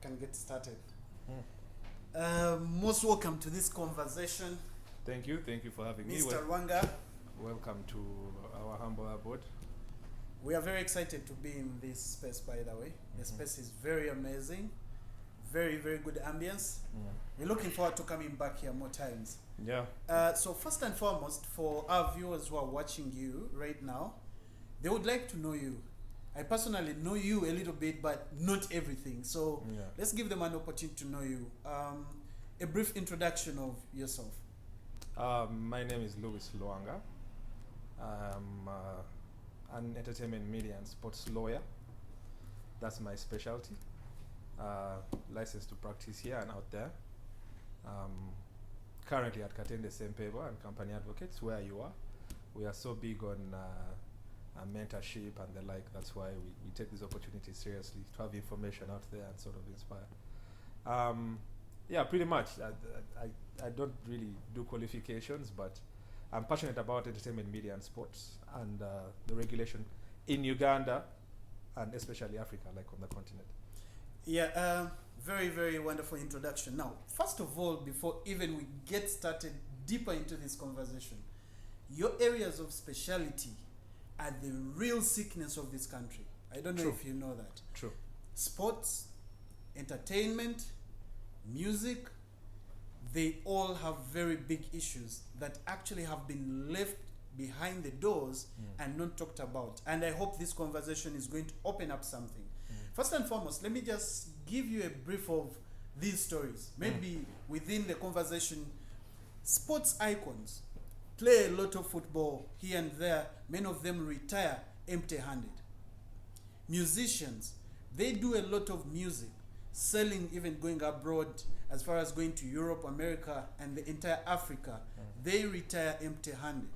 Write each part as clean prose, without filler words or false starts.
can get started. Mm. Most welcome to this conversation, Thank you for having me. Mr. Rwanga. Welcome to our humble abode. We are very excited to be in this space, by the way. The space is very amazing, very, very good ambience. We're looking forward to coming back here more times. Yeah. So first and foremost, for our viewers who are watching you right now, they would like to know you. I personally know you a little bit, but not everything. So Yeah. let's give them an opportunity to know you. A brief introduction of yourself. My name is Louis Luanga. I'm an entertainment, media, and sports lawyer. That's my specialty. Licensed to practice here and out there. Currently at Katende Sempebo and Company Advocates, where you are. We are so big on mentorship and the like. That's why we take these opportunities seriously to have information out there and sort of inspire. Yeah, pretty much. I don't really do qualifications, but I'm passionate about entertainment, media, and sports, and the regulation in Uganda, and especially Africa, like on the continent. Yeah, very, very wonderful introduction. Now, first of all, before even we get started deeper into this conversation, your areas of speciality are the real sickness of this country. I don't know True. if you know that. True. Sports, entertainment, music, they all have very big issues that actually have been left behind the doors and not talked about. And I hope this conversation is going to open up something. First and foremost, let me just give you a brief of these stories. Maybe within the conversation, sports icons play a lot of football here and there. Many of them retire empty-handed. Musicians, they do a lot of music, selling, even going abroad, as far as going to Europe, America, and the entire Africa. They retire empty-handed.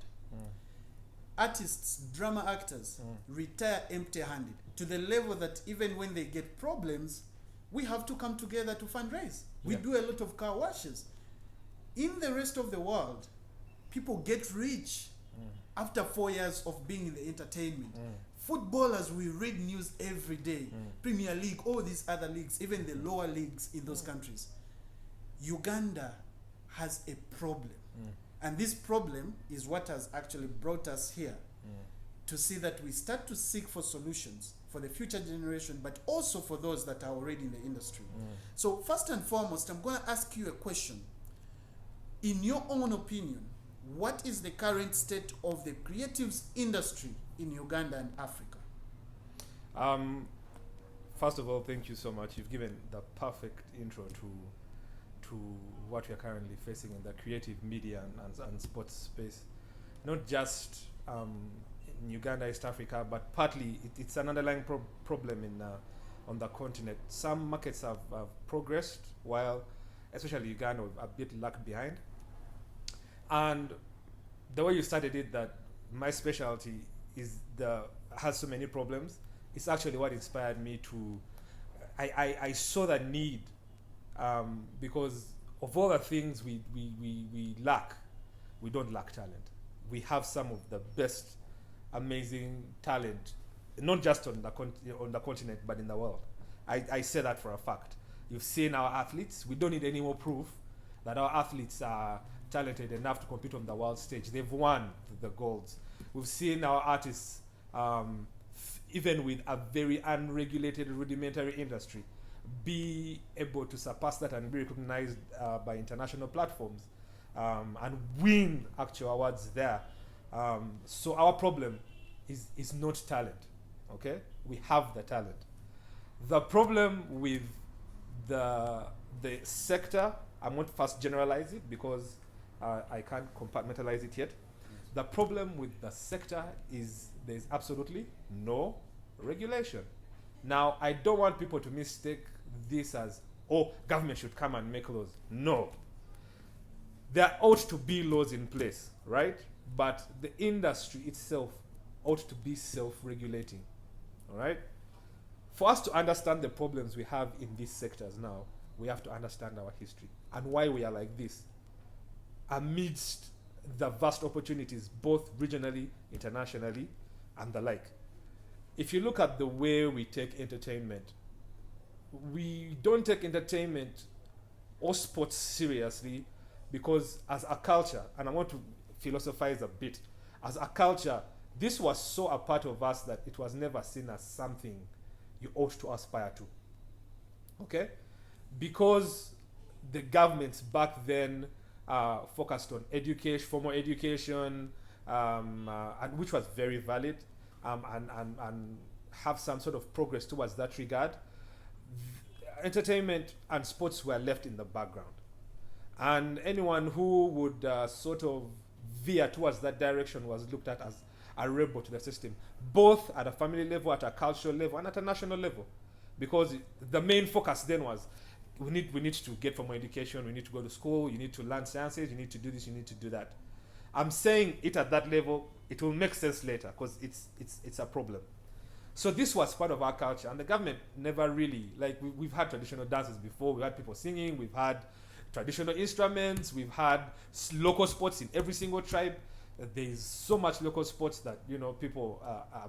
Artists, drama actors, retire empty-handed to the level that even when they get problems, we have to come together to fundraise. We Yeah. do a lot of car washes. In the rest of the world, people get rich after 4 years of being in the entertainment. Footballers, we read news every day. Premier League, all these other leagues, even the lower leagues in those countries. Uganda has a problem. And this problem is what has actually brought us here to see that we start to seek for solutions for the future generation, but also for those that are already in the industry. So first and foremost, I'm going to ask you a question. In your own opinion, what is the current state of the creatives industry in Uganda and Africa? First of all, thank you so much. You've given the perfect intro to what we are currently facing in the creative media and sports space. Not just in Uganda, East Africa, but partly it's an underlying problem on the continent. Some markets have progressed, while especially Uganda a bit lag behind. And the way you started it, that my specialty has so many problems, it's actually what inspired me to. I saw the need, because of all the things we lack, we don't lack talent. We have some of the best, amazing talent, not just on the continent, but in the world. I say that for a fact. You've seen our athletes. We don't need any more proof that our athletes are talented enough to compete on the world stage. They've won the golds. We've seen our artists, even with a very unregulated, rudimentary industry, be able to surpass that and be recognized by international platforms and win actual awards there. So our problem is not talent. Okay, we have the talent. The problem with the sector, I won't first generalize it because I can't compartmentalize it yet. The problem with the sector is there's absolutely no regulation. Now, I don't want people to mistake this as, oh, government should come and make laws. No. There ought to be laws in place, right? But the industry itself ought to be self-regulating, all right? For us to understand the problems we have in these sectors now, we have to understand our history and why we are like this amidst the vast opportunities, both regionally, internationally, and the like. If you look at the way we take entertainment, we don't take entertainment or sports seriously because as a culture, and I want to philosophize a bit, as a culture, this was so a part of us that it was never seen as something you ought to aspire to. Okay? Because the governments back then focused on education, formal education, and which was very valid, and have some sort of progress towards that regard. Entertainment and sports were left in the background, and anyone who would sort of veer towards that direction was looked at as a rebel to the system, both at a family level, at a cultural level, and at a national level, because the main focus then was we need to get formal education, we need to go to school, you need to learn sciences, you need to do this, you need to do that. I'm saying it at that level, it will make sense later because it's a problem. So this was part of our culture, and the government never really, like we've had traditional dances before, we had people singing, we've had traditional instruments, we've had local sports in every single tribe. There's so much local sports that people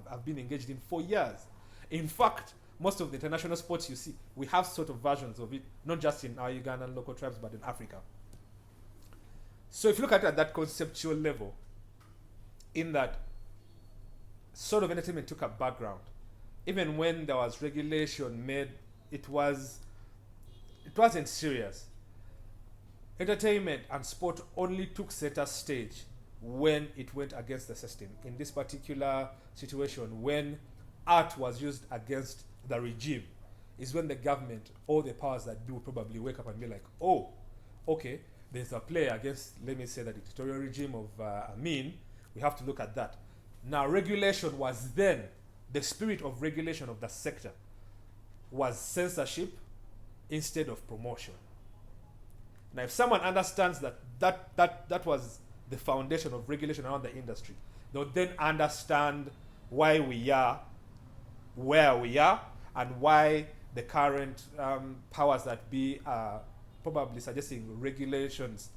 have been engaged in for years. In fact, most of the international sports you see, we have sort of versions of it, not just in our Ugandan local tribes, but in Africa. So if you look at it at that conceptual level, in that sort of entertainment took a background, even when there was regulation made, it wasn't serious. Entertainment and sport only took center stage when it went against the system. In this particular situation, when art was used against the regime, is when the government, all the powers that do, probably wake up and be like, oh, okay, there's a play against, let me say, the dictatorial regime of Amin. We have to look at that. Now, regulation was then, the spirit of regulation of the sector was censorship instead of promotion. Now, if someone understands that was the foundation of regulation around the industry, they'll then understand why we are where we are and why the current powers that be are probably suggesting regulations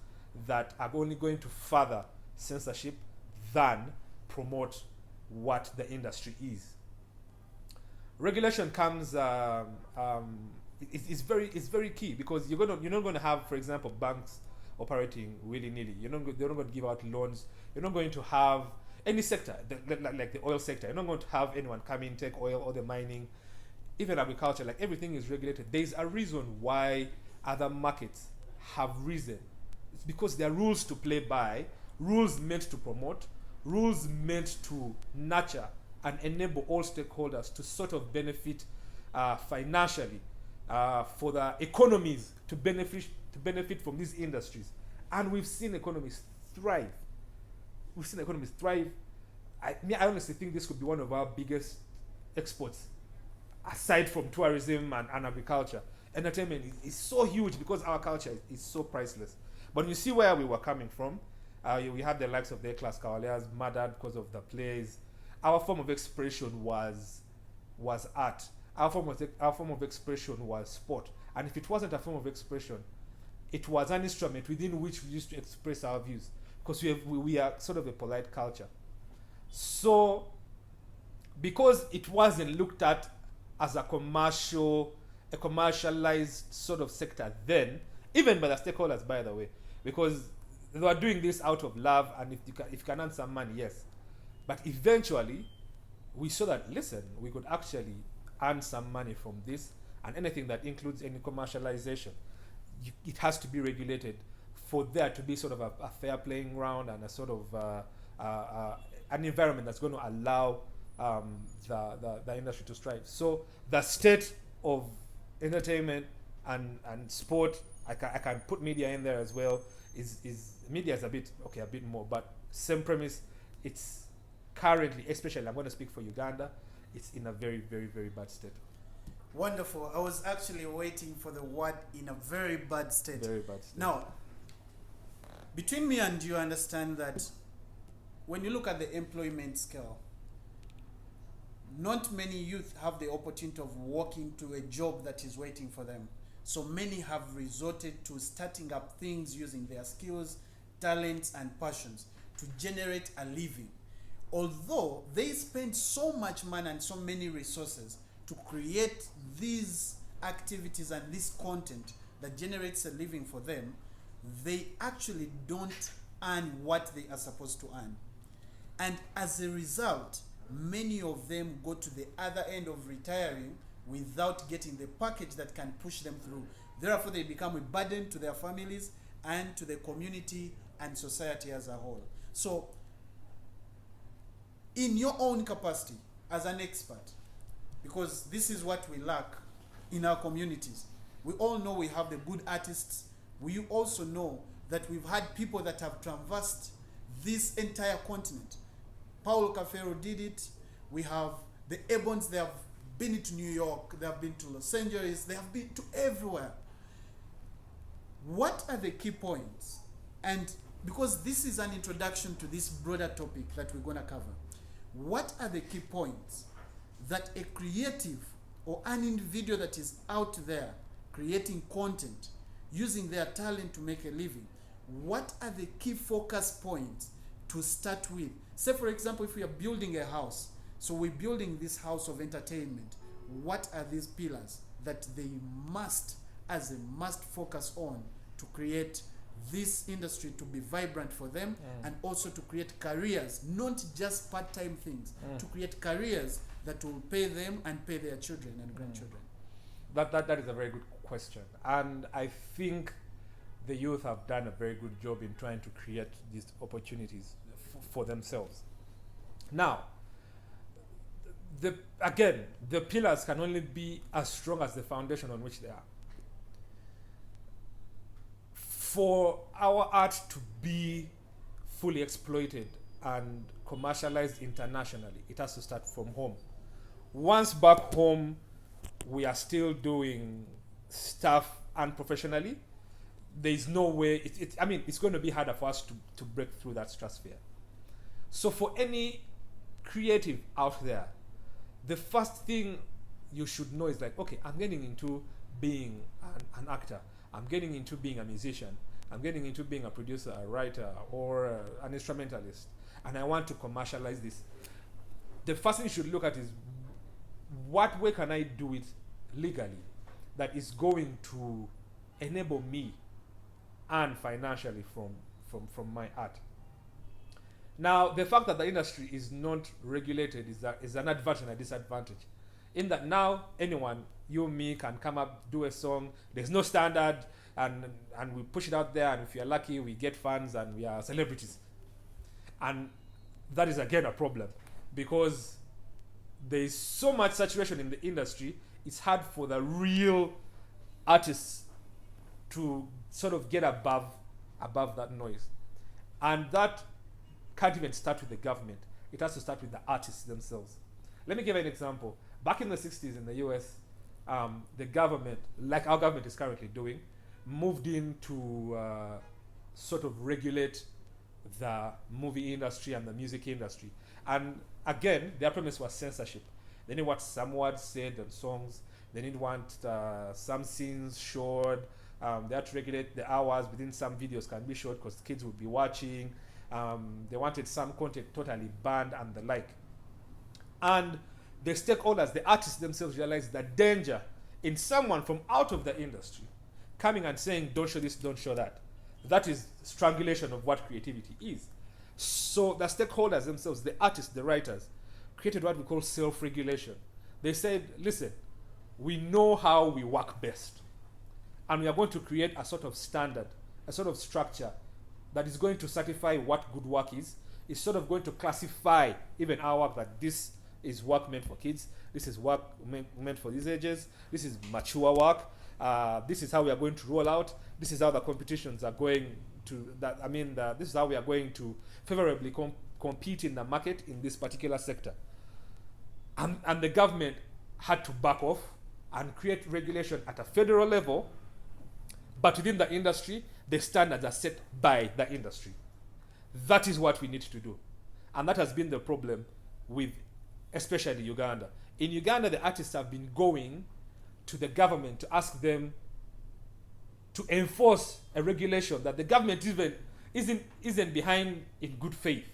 that are only going to further censorship than promote what the industry is. Regulation comes it's very key because you're not going to have, for example, banks operating willy-nilly. They're not going to give out loans. You're not going to have any sector, like the oil sector. You're not going to have anyone come in, take oil, or the mining, even agriculture. Like everything is regulated. There's a reason why other markets have risen. It's because there are rules to play by, rules meant to promote, rules meant to nurture and enable all stakeholders to sort of benefit financially, for the economies to benefit from these industries. And we've seen economies thrive. I honestly think this could be one of our biggest exports, aside from tourism and agriculture. Entertainment is so huge because our culture is so priceless. But you see where we were coming from. We had the likes of the A-class Kawaleas murdered because of the plays. Our form of expression was art. Our form of expression was sport. And if it wasn't a form of expression, it was an instrument within which we used to express our views, because we are sort of a polite culture. So, because it wasn't looked at as a commercialized sort of sector then, even by the stakeholders, by the way, because they were doing this out of love, and if you can earn some money, yes. But eventually, we saw that, listen, we could actually earn some money from this, and anything that includes any commercialization, it has to be regulated for there to be sort of a fair playing ground and a sort of an environment that's going to allow the industry to strive. So the state of entertainment and sport, I can put media in there as well, is media is a bit more, but same premise. It's currently, especially I'm going to speak for Uganda, it's in a very, very, very bad state. Wonderful. I was actually waiting for the word "in a very bad state." Very bad state. Now, between me and you, understand that when you look at the employment scale, not many youth have the opportunity of walking to a job that is waiting for them. So many have resorted to starting up things using their skills, talents, and passions to generate a living. Although they spend so much money and so many resources to create these activities and this content that generates a living for them, they actually don't earn what they are supposed to earn. And as a result, many of them go to the other end of retiring without getting the package that can push them through. Therefore, they become a burden to their families and to the community and society as a whole. So, in your own capacity as an expert, because this is what we lack in our communities. We all know we have the good artists. We also know that we've had people that have traversed this entire continent. Paulo Cafero did it. We have the Ebons, they have been to New York, they have been to Los Angeles, they have been to everywhere. What are the key points? And because this is an introduction to this broader topic that we're going to cover, what are the key points that a creative or an individual that is out there creating content, using their talent to make a living, what are the key focus points to start with? Say, for example, if we are building a house, so we're building this house of entertainment, what are these pillars that they must, as a must, focus on to create this industry to be vibrant for them, and also to create careers, not just part-time things, to create careers that will pay them and pay their children and grandchildren? That is a very good question. And I think the youth have done a very good job in trying to create these opportunities for themselves. Now, the pillars can only be as strong as the foundation on which they are. For our art to be fully exploited and commercialized internationally, it has to start from home. Once back home, we are still doing stuff unprofessionally, there is no way, it's going to be harder for us to break through that stratosphere. So for any creative out there, the first thing you should know is like, okay, I'm getting into being an actor. I'm getting into being a musician. I'm getting into being a producer, a writer, or an instrumentalist. And I want to commercialize this. The first thing you should look at is, what way can I do it legally that is going to enable me and financially from my art? Now, the fact that the industry is not regulated is an advantage and a disadvantage. In that now, anyone, you, me, can come up, do a song. There's no standard, and we push it out there, and if you're lucky, we get fans, and we are celebrities. And that is, again, a problem, because there is so much saturation in the industry, it's hard for the real artists to sort of get above that noise. And that can't even start with the government. It has to start with the artists themselves. Let me give an example. Back in the 60s in the US, the government, like our government is currently doing, moved in to sort of regulate the movie industry and the music industry. And again, their premise was censorship. They didn't want some words said on songs. They didn't want some scenes showed. They had to regulate the hours within some videos can be showed because kids would be watching. They wanted some content totally banned and the like. And the stakeholders, the artists themselves, realized the danger in someone from out of the industry coming and saying, don't show this, don't show that. That is strangulation of what creativity is. So the stakeholders themselves, the artists, the writers, created what we call self-regulation. They said, listen, we know how we work best. And we are going to create a sort of standard, a sort of structure that is going to certify what good work is. It's sort of going to classify even our work, that this is work meant for kids, this is work meant for these ages, this is mature work, this is how we are going to roll out, this is how the competitions are going to, this is how we are going to favorably compete in the market in this particular sector. And the government had to back off and create regulation at a federal level, but within the industry, the standards are set by the industry. That is what we need to do. And that has been the problem with especially Uganda. In Uganda, the artists have been going to the government to ask them to enforce a regulation that the government even isn't behind in good faith.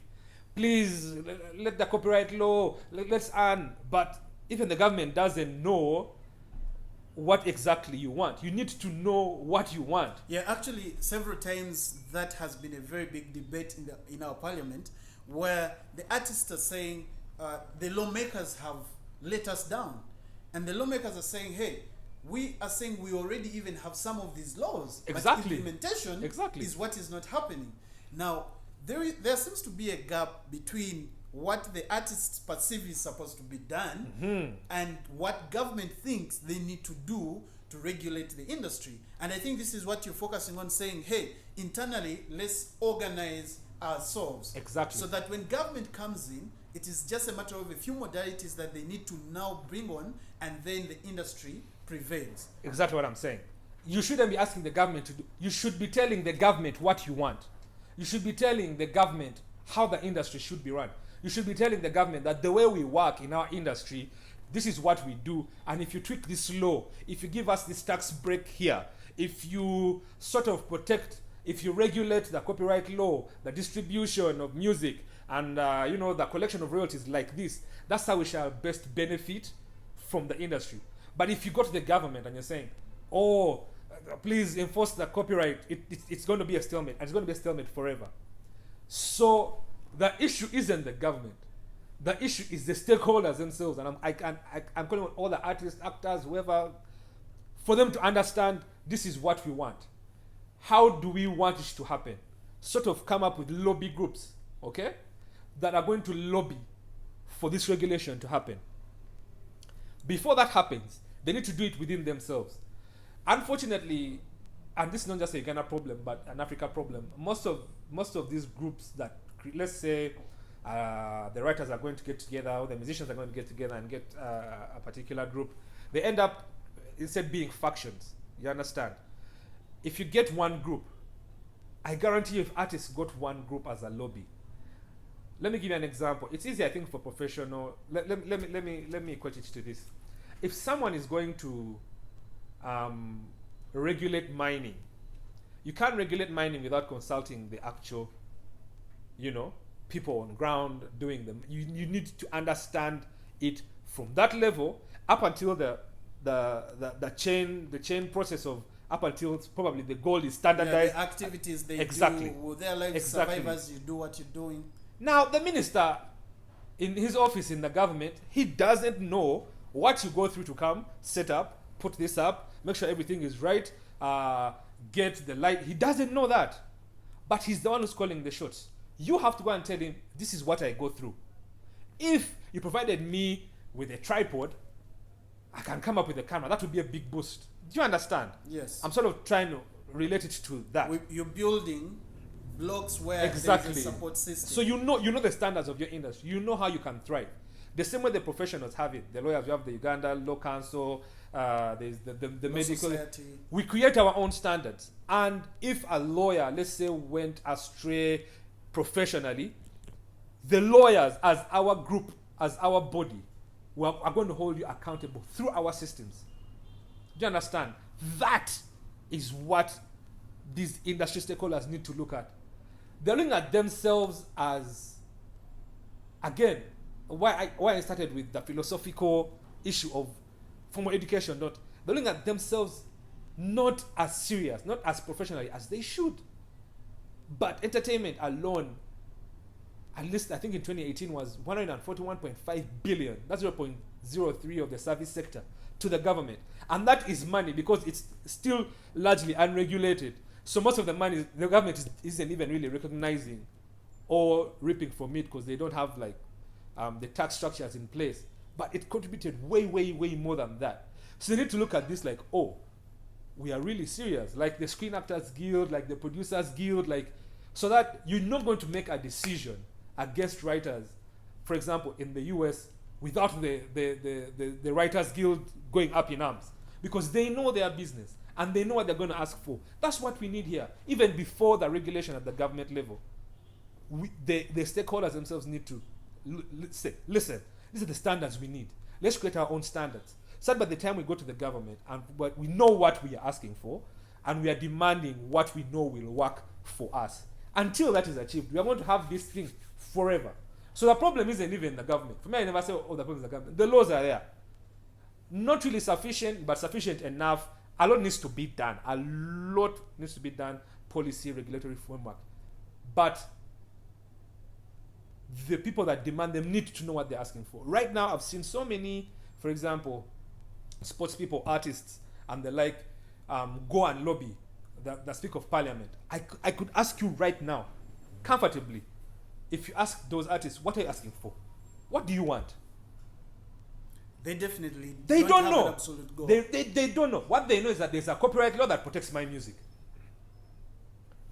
Please, let the copyright law, let's earn. But even the government doesn't know what exactly you want. You need to know what you want. Yeah, actually, several times that has been a very big debate in our parliament, where the artists are saying the lawmakers have let us down, and the lawmakers are saying, "Hey, we are saying we already even have some of these laws, Exactly. but implementation Exactly. is what is not happening." Now, there seems to be a gap between what the artists perceive is supposed to be done and what government thinks they need to do to regulate the industry. And I think this is what you're focusing on, saying, hey, internally, let's organize ourselves. Exactly. So that when government comes in, it is just a matter of a few modalities that they need to now bring on, and then the industry prevails. Exactly what I'm saying. You shouldn't be asking the government to do. You should be telling the government what you want. You should be telling the government how the industry should be run. You should be telling the government that the way we work in our industry, this is what we do. And if you tweak this law, if you give us this tax break here, if you sort of protect, if you regulate the copyright law, the distribution of music, and the collection of royalties like this, that's how we shall best benefit from the industry. But if you go to the government and you're saying, oh, please enforce the copyright, it's going to be a stalemate, and it's going to be a stalemate forever. So the issue isn't the government. The issue is the stakeholders themselves. And I'm calling on all the artists, actors, whoever, for them to understand this is what we want. How do we want it to happen? Sort of come up with lobby groups, okay, that are going to lobby for this regulation to happen. Before that happens, they need to do it within themselves. Unfortunately, and this is not just a Ghana problem, but an Africa problem, most of these groups that, let's say, the writers are going to get together, or the musicians are going to get together and get a particular group, they end up, instead being factions. You understand? If you get one group, I guarantee you, if artists got one group as a lobby, let me give you an example. It's easy, I think, for professional. Let me equate it to this. If someone is going to regulate mining, you can't regulate mining without consulting the actual, people on ground doing them. You need to understand it from that level up until the chain process of, up until probably the goal is standardized. Yeah, the activities they exactly. do, will their lives survive as you do what you're doing? Now, the minister in his office in the government, he doesn't know what you go through to come, set up, put this up, make sure everything is right, get the light. He doesn't know that. But he's the one who's calling the shots. You have to go and tell him, this is what I go through. If you provided me with a tripod, I can come up with a camera. That would be a big boost. Do you understand? Yes. I'm sort of trying to relate it to that. You're building blocks where Exactly. there's a support system. So you know the standards of your industry. You know how you can thrive. The same way the professionals have it. The lawyers, you have the Uganda Law Council, there's the medical society. We create our own standards. And if a lawyer, let's say, went astray professionally, the lawyers, as our group, as our body, are going to hold you accountable through our systems. Do you understand? That is what these industry stakeholders need to look at. They're looking at themselves as, again, why I started with the philosophical issue of formal education. They're looking at themselves not as serious, not as professionally as they should. But entertainment alone, at least I think in 2018, was 141.5 billion. That's 0.03 of the service sector to the government. And that is money because it's still largely unregulated. So most of the money, the government isn't even really recognizing or reaping from it because they don't have the tax structures in place. But it contributed way, way, way more than that. So they need to look at this like, oh, we are really serious. Like the Screen Actors Guild, like the Producers Guild, so that you're not going to make a decision against writers, for example, in the US, without the Writers Guild going up in arms. Because they know their business and they know what they're going to ask for. That's what we need here, even before the regulation at the government level. The stakeholders themselves need to say, listen, these are the standards we need. Let's create our own standards. So that by the time we go to the government and we know what we are asking for and we are demanding what we know will work for us. Until that is achieved, we are going to have this thing forever. So the problem isn't even the government. For me, I never say, oh, the problem is the government. The laws are there. not really sufficient, but sufficient enough. A lot needs to be done. A lot needs to be done. Policy, regulatory framework. But the people that demand them need to know what they're asking for. Right now, I've seen so many, for example, sports people, artists, and the like, go and lobby that speak of parliament. I could ask you right now, comfortably, if you ask those artists, what are you asking for? What do you want? They definitely They don't have know. an absolute goal. They don't know. What they know is that there's a copyright law that protects my music.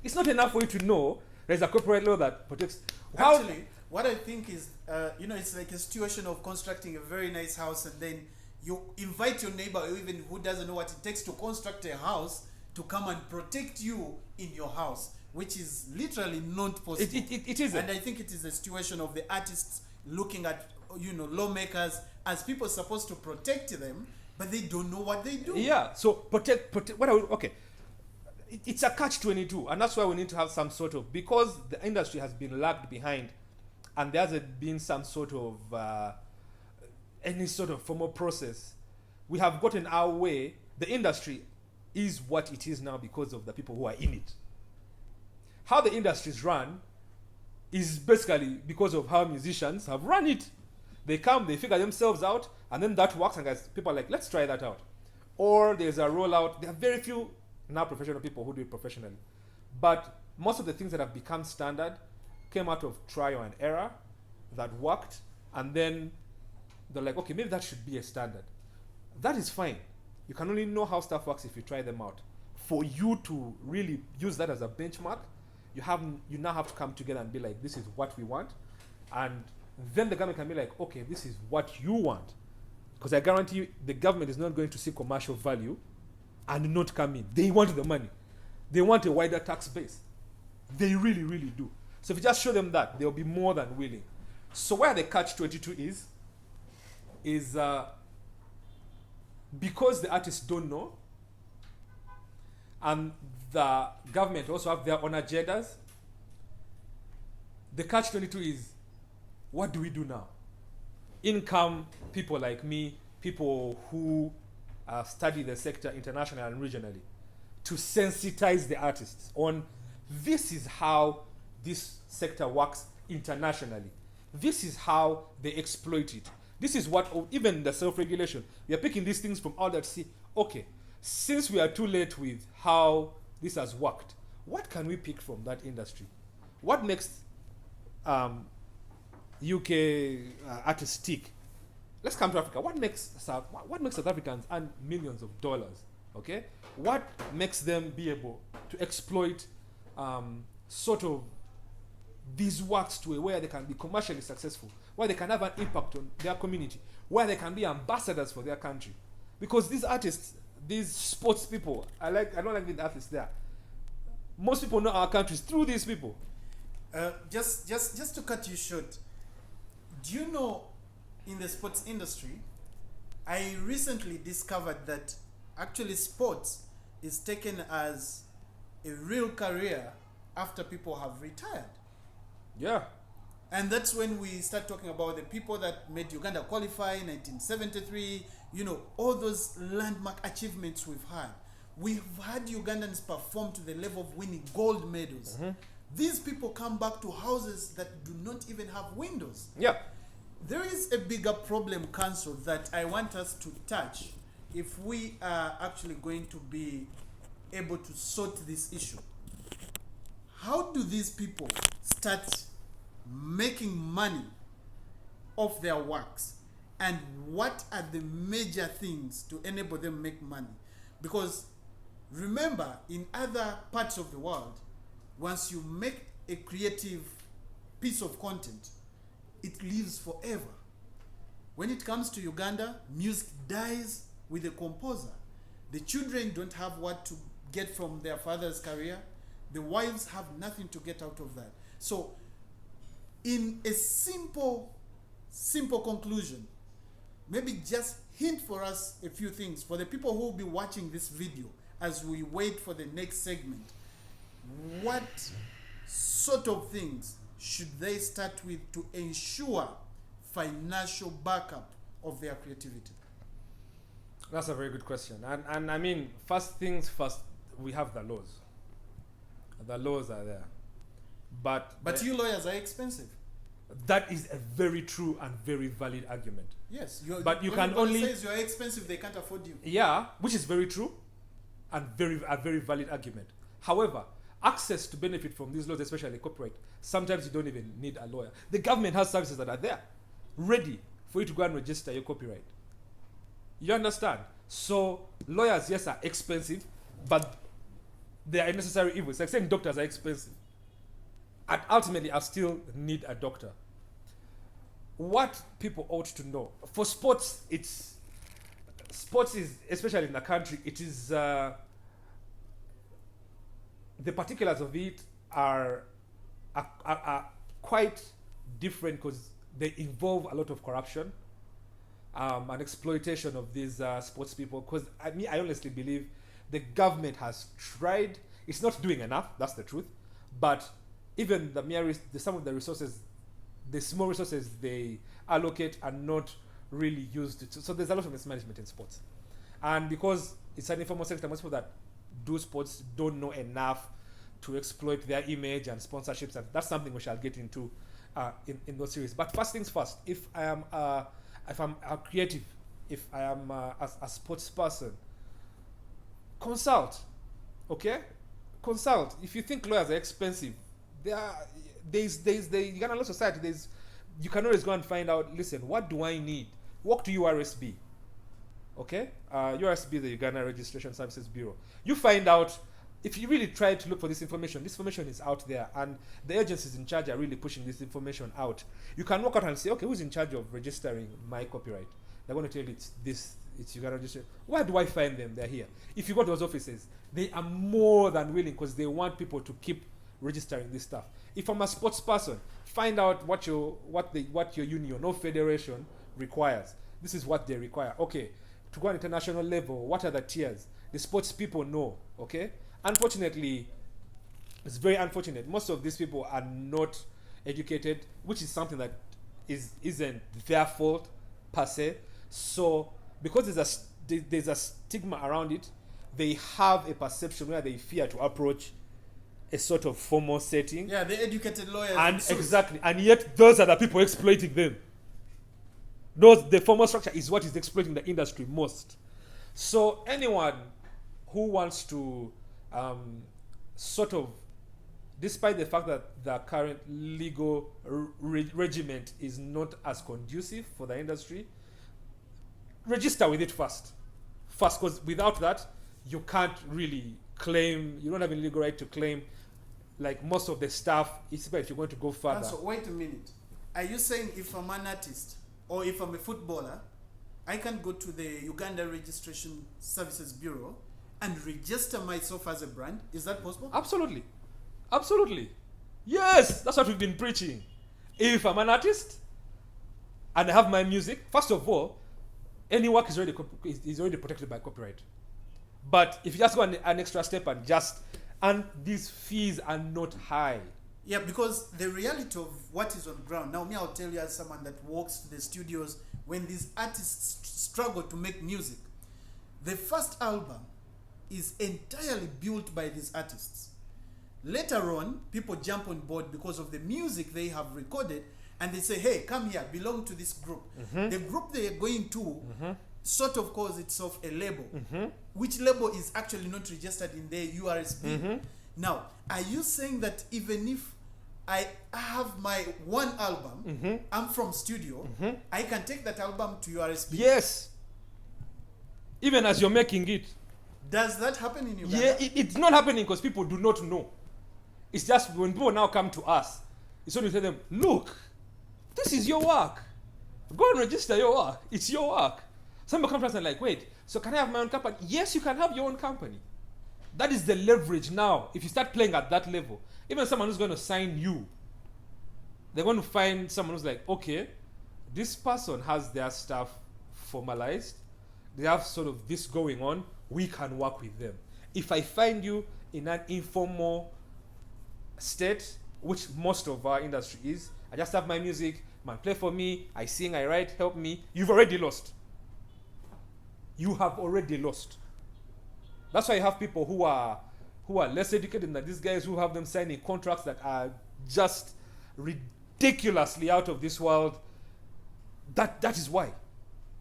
It's not enough for you to know there's a copyright law that protects. Actually, what I think is, it's like a situation of constructing a very nice house, and then you invite your neighbor, or even who doesn't know what it takes to construct a house, to come and protect you in your house, which is literally not possible. It isn't. And I think it is a situation of the artists looking at, lawmakers as people supposed to protect them, but they don't know what they do. Yeah. So protect. Okay. It's a catch-22, and that's why we need to have some sort of, because the industry has been lagged behind, and there hasn't been some sort of any sort of formal process. We have gotten our way. The industry is what it is now because of the people who are in it. How the industry is run is basically because of how musicians have run it. They come, they figure themselves out, and then that works, and guys, people are like, let's try that out. Or there's a rollout. There are very few now professional people who do it professionally. But most of the things that have become standard came out of trial and error that worked, and then they're like, okay, maybe that should be a standard. That is fine. You can only know how stuff works if you try them out. For you to really use that as a benchmark, you now have to come together and be like, this is what we want. And then the government can be like, okay, this is what you want. Because I guarantee you, the government is not going to see commercial value and not come in. They want the money. They want a wider tax base. They really, really do. So if you just show them that, they'll be more than willing. So where the catch-22 is because the artists don't know, and the government also have their own agendas, the catch-22 is, what do we do now? In come people like me, people who study the sector internationally and regionally, to sensitize the artists on this is how this sector works internationally. This is how they exploit it. This is what, even the self-regulation, we are picking these things from all that see, okay, since we are too late with how this has worked, what can we pick from that industry? What makes UK artists tick? Let's come to Africa. What makes South Africans earn millions of dollars? Okay, what makes them be able to exploit sort of these works to a where they can be commercially successful, where they can have an impact on their community, where they can be ambassadors for their country? Because these artists, these sports people, I don't like the athletes there. Most people know our countries through these people. Just to cut you short, do you know, in the sports industry, I recently discovered that actually sports is taken as a real career after people have retired. Yeah. And that's when we start talking about the people that made Uganda qualify in 1973, all those landmark achievements we've had. We've had Ugandans perform to the level of winning gold medals. Mm-hmm. These people come back to houses that do not even have windows. Yeah. There is a bigger problem, Council, that I want us to touch if we are actually going to be able to sort this issue. How do these people start making money off their works? And what are the major things to enable them make money? Because remember, in other parts of the world, once you make a creative piece of content, it lives forever. When it comes to Uganda, music dies with the composer. The children don't have what to get from their father's career. The wives have nothing to get out of that. So, in a simple conclusion, maybe just hint for us a few things for the people who will be watching this video as we wait for the next segment. What sort of things should they start with to ensure financial backup of their creativity? That's a very good question. And I mean, first things first, we have the laws. The laws are there. But you lawyers are expensive. that is a very true and very valid argument. Yes, But you when can everybody only- says you're expensive, they can't afford you. Yeah, which is very true and a very valid argument. However, access to benefit from these laws, especially copyright, sometimes you don't even need a lawyer. The government has services that are there, ready for you to go and register your copyright. You understand? So lawyers, yes, are expensive, but they are a necessary evil. It's like saying doctors are expensive. And ultimately, I still need a doctor. What people ought to know for sports, sports is, especially in the country, it is the particulars of it are quite different because they involve a lot of corruption and exploitation of these sports people. Because I honestly believe the government has tried. It's not doing enough. That's the truth. But even some of the resources, the small resources they allocate are not really used. So there's a lot of mismanagement in sports. And because it's an informal sector, most people that do sports don't know enough to exploit their image and sponsorships. And that's something we shall get into in those series. But first things first, if I'm a creative, if I am a sports person, consult. Okay? Consult. If you think lawyers are expensive, there's the Uganda Law Society, you can always go and find out, listen, what do I need? Walk to URSB. Okay? URSB, the Uganda Registration Services Bureau. You find out, if you really try to look for this information is out there, and the agencies in charge are really pushing this information out. You can walk out and say, okay, who's in charge of registering my copyright? They're going to tell you it's Uganda Registration. Where do I find them? They're here. If you go to those offices, they are more than willing because they want people to keep registering this stuff. If I'm a sports person, find out what your union or federation requires. This is what they require. Okay, to go on international level, what are the tiers? The sports people know. Okay, unfortunately, it's very unfortunate. Most of these people are not educated, which is something that isn't their fault per se. So because there's a stigma around it, they have a perception where they fear to approach a sort of formal setting. Yeah, the educated lawyers. And exactly. And yet those are the people exploiting them. The formal structure is what is exploiting the industry most. So anyone who wants to sort of, despite the fact that the current legal regiment is not as conducive for the industry, register with it first, because without that, you can't really claim, you don't have any legal right to claim like most of the stuff, especially if you're going to go further. So wait a minute. Are you saying if I'm an artist or if I'm a footballer, I can go to the Uganda Registration Services Bureau and register myself as a brand? Is that possible? Absolutely. Absolutely. Yes, that's what we've been preaching. If I'm an artist and I have my music, first of all, any work is already protected by copyright. But if you just go an extra step and these fees are not high. Yeah, because the reality of what is on ground, now I'll tell you as someone that walks to the studios when these artists struggle to make music, the first album is entirely built by these artists. Later on, people jump on board because of the music they have recorded, and they say, hey, come here, belong to this group. Mm-hmm. The group they are going to mm-hmm. sort of calls itself a label, mm-hmm. which label is actually not registered in the URSB. Mm-hmm. Now, are you saying that even if I have my one album, mm-hmm. I'm from studio, mm-hmm. I can take that album to URSB? Yes. Even as you're making it. Does that happen in Uganda? Yeah, it's not happening because people do not know. It's just when people now come to us, it's when we tell them, look, this is your work. Go and register your work. It's your work. Some people come to us and like, wait, so can I have my own company? Yes, you can have your own company. That is the leverage now. If you start playing at that level, even someone who's going to sign you, they're going to find someone who's like, okay, this person has their stuff formalized. They have sort of this going on. We can work with them. If I find you in an informal state, which most of our industry is, I just have my music, man, play for me, I sing, I write, help me, you've already lost. you have already lost. That's why you have people who are less educated than these guys, who have them signing contracts that are just ridiculously out of this world. That is why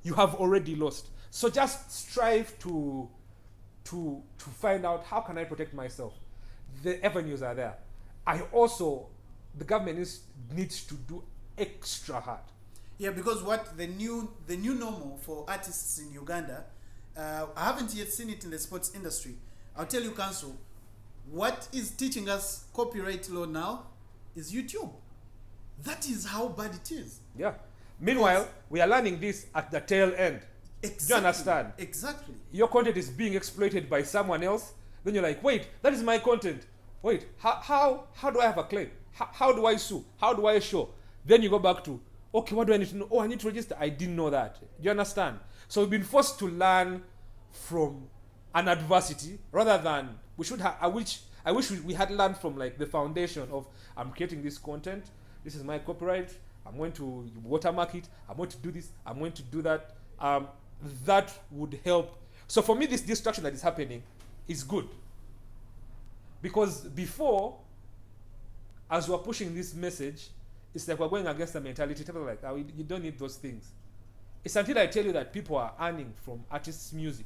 you have already lost. So just strive to find out, how can I protect myself? The avenues are there. The government needs to do extra hard. Yeah, because what the new normal for artists in Uganda, I haven't yet seen it in the sports industry. I'll tell you, Council, what is teaching us copyright law now is YouTube. That is how bad it is. Yeah. Meanwhile, we are learning this at the tail end. Exactly. Do you understand? Exactly. Your content is being exploited by someone else. Then you're like, wait, that is my content. Wait, how do I have a claim? How do I sue? How do I show? Then you go back to, okay, what do I need to know? Oh, I need to register. I didn't know that. Do you understand? So we've been forced to learn from an adversity rather than we should have. I wish we had learned from like the foundation of, I'm creating this content. This is my copyright. I'm going to watermark it. I'm going to do this. I'm going to do that. That would help. So for me, this destruction that is happening is good. Because before, as we're pushing this message, it's like we're going against the mentality. People are like, oh, you don't need those things. It's until I tell you that people are earning from artists' music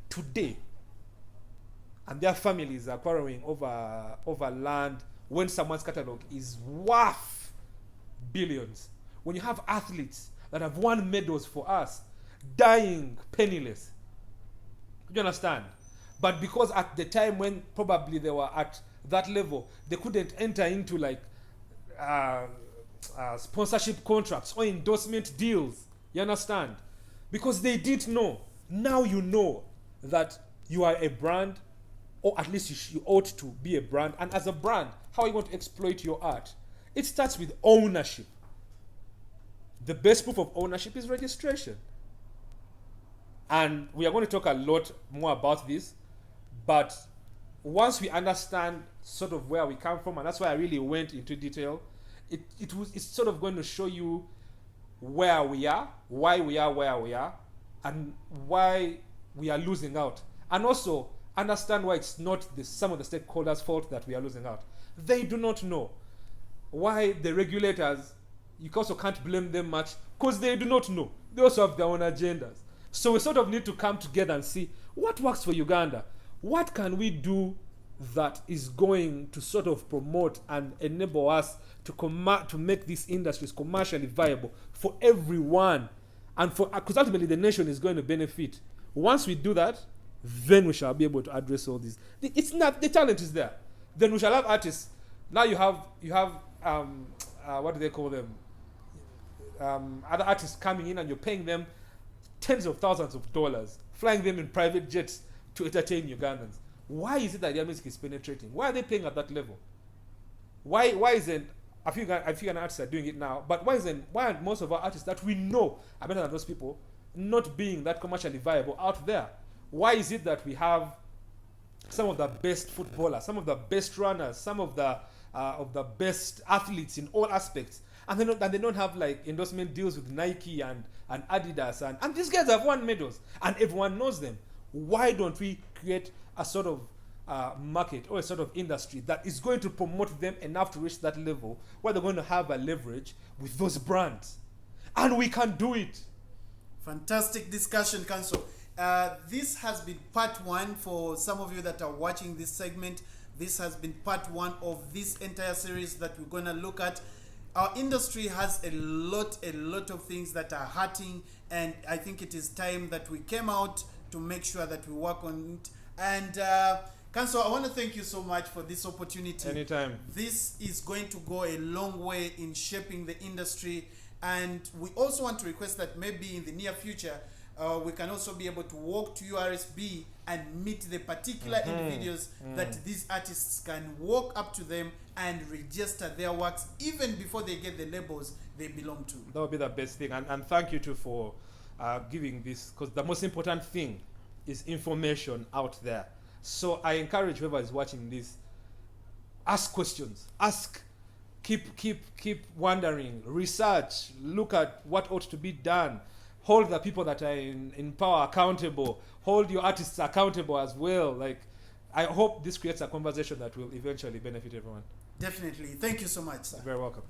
today, and their families are quarreling over land when someone's catalog is worth billions. When you have athletes that have won medals for us dying penniless. Do you understand? But because at the time when probably they were at that level, they couldn't enter into like sponsorship contracts or endorsement deals. You understand? Because they didn't know. Now you know that you are a brand, or at least you ought to be a brand. And as a brand, how are you going to exploit your art? It starts with ownership. The best proof of ownership is registration. And we are going to talk a lot more about this. But once we understand sort of where we come from, and that's why I really went into detail, it's sort of going to show you where we are, why we are where we are, and why we are losing out. And also understand why it's not some of the stakeholders' fault that we are losing out. They do not know. Why the regulators, you also can't blame them much, because they do not know. They also have their own agendas. So we sort of need to come together and see what works for Uganda. What can we do that is going to sort of promote and enable us to make these industries commercially viable for everyone, and because ultimately the nation is going to benefit. Once we do that, then we shall be able to address all these. It's not, the talent is there. Then we shall have artists. Now you have what do they call them? Other artists coming in and you're paying them tens of thousands of dollars, flying them in private jets to entertain Ugandans. Why is it that their music is penetrating? Why are they playing at that level? Why isn't a few artists are doing it now, but why aren't most of our artists that we know are better than those people not being that commercially viable out there? Why is it that we have some of the best footballers, some of the best runners, some of the best athletes in all aspects, and they don't have like endorsement deals with Nike and Adidas, and these guys have won medals and everyone knows them? Why don't we create a sort of market or a sort of industry that is going to promote them enough to reach that level where they're going to have a leverage with those brands? And we can do it. Fantastic discussion, Council. This has been part one for some of you that are watching this segment. This has been part one of this entire series that we're going to look at. Our industry has a lot of things that are hurting, and I think it is time that we came out to make sure that we work on it. And Council, I want to thank you so much for this opportunity. Anytime. This is going to go a long way in shaping the industry, and we also want to request that maybe in the near future we can also be able to walk to URSB and meet the particular individuals that these artists can walk up to them and register their works even before they get the labels they belong to. That would be the best thing. And thank you too for giving this, because the most important thing is information out there. So I encourage whoever is watching this, ask questions, keep wondering, research, look at what ought to be done, hold the people that are in power accountable, hold your artists accountable as well. Like, I hope this creates a conversation that will eventually benefit everyone. Definitely. Thank you so much, sir. You're very welcome.